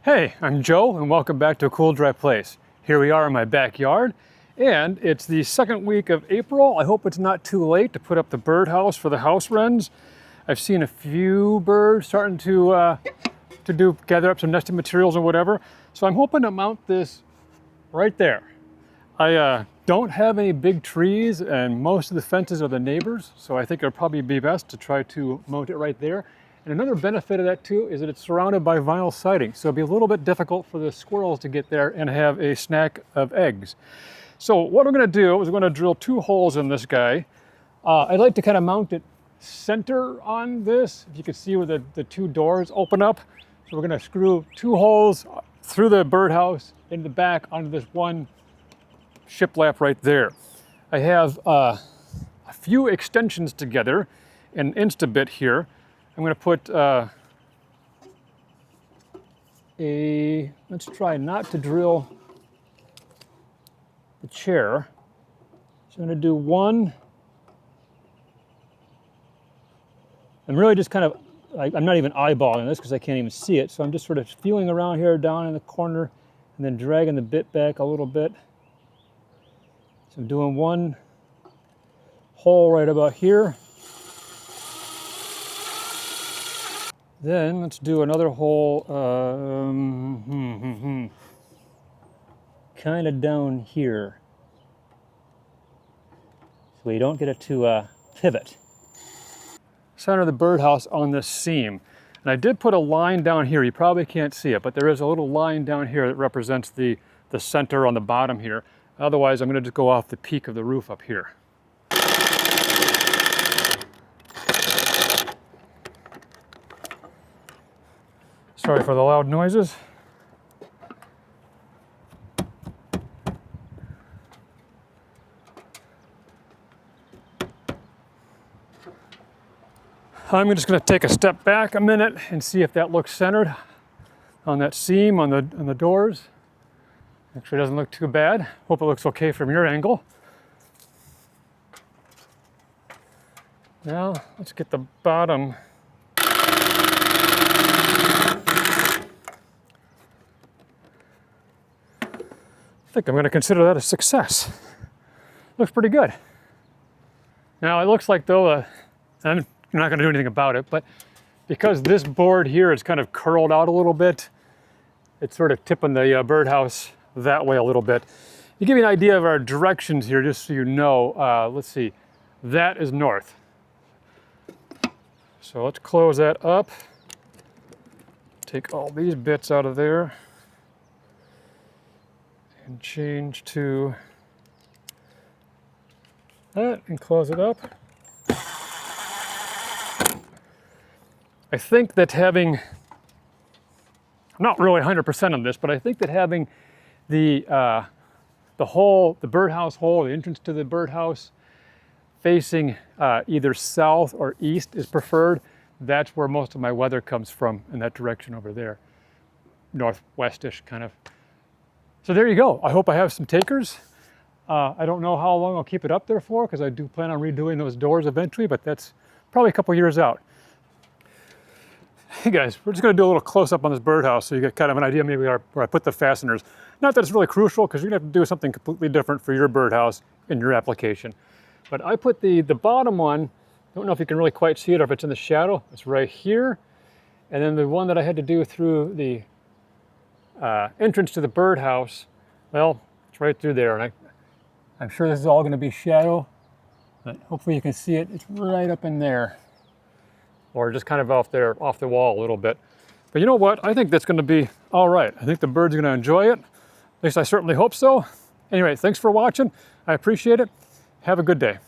Hey, I'm Joe and welcome back to A Cool Dry Place. Here we are in my backyard and it's the second week of April. I hope it's not too late to put up the birdhouse for the house wrens. I've seen a few birds starting to gather up some nesting materials or whatever. So I'm hoping to mount this right there. I don't have any big trees and most of the fences are the neighbors. So I think it'll probably be best to try to mount it right there. And another benefit of that too is that it's surrounded by vinyl siding. So it'll be a little bit difficult for the squirrels to get there and have a snack of eggs. So what we're gonna do is we're gonna drill 2 holes in this guy. I'd like to kind of mount it center on this. If you can see where the 2 doors open up. So we're gonna screw 2 holes through the birdhouse in the back onto this one shiplap right there. I have a few extensions together, an Instabit here. I'm going to put let's try not to drill the chair. So I'm going to do one. I'm really just kind of, I'm not even eyeballing this because I can't even see it. So I'm just sort of feeling around here down in the corner and then dragging the bit back a little bit. So I'm doing one hole right about here. Then let's do another hole kind of down here. So we don't get it to pivot. Center the birdhouse on this seam. And I did put a line down here. You probably can't see it, but there is a little line down here that represents the center on the bottom here. Otherwise, I'm going to just go off the peak of the roof up here. Sorry for the loud noises. I'm just going to take a step back a minute and see if that looks centered on that seam on the doors. Actually, doesn't look too bad. Hope it looks okay from your angle. Now, let's get the bottom. I think I'm going to consider that a success. Looks pretty good. Now it looks like though, I'm not going to do anything about it, but because this board here is kind of curled out a little bit, it's sort of tipping the birdhouse that way a little bit. To give you an idea of our directions here, just so you know, let's see, that is north. So let's close that up. Take all these bits out of there. And change to that and close it up. I think that having, I'm not really 100% on this, but I think that having the birdhouse hole, the entrance to the birdhouse facing either south or east is preferred. That's where most of my weather comes from, in that direction over there, northwestish kind of. So there you go. I hope I have some takers. I don't know how long I'll keep it up there for because I do plan on redoing those doors eventually, but that's probably a couple years out. Hey guys, we're just going to do a little close-up on this birdhouse so you get kind of an idea maybe where I put the fasteners. Not that it's really crucial because you're going to have to do something completely different for your birdhouse in your application. But I put the bottom one, don't know if you can really quite see it or if it's in the shadow, it's right here. And then the one that I had to do through the entrance to the birdhouse, well, it's right through there, and I'm sure this is all going to be shadow, but hopefully you can see it. It's right up in there, or just kind of off there, off the wall a little bit. But you know what? I think that's going to be all right. I think the birds are going to enjoy it. At least I certainly hope so. Anyway, thanks for watching. I appreciate it. Have a good day.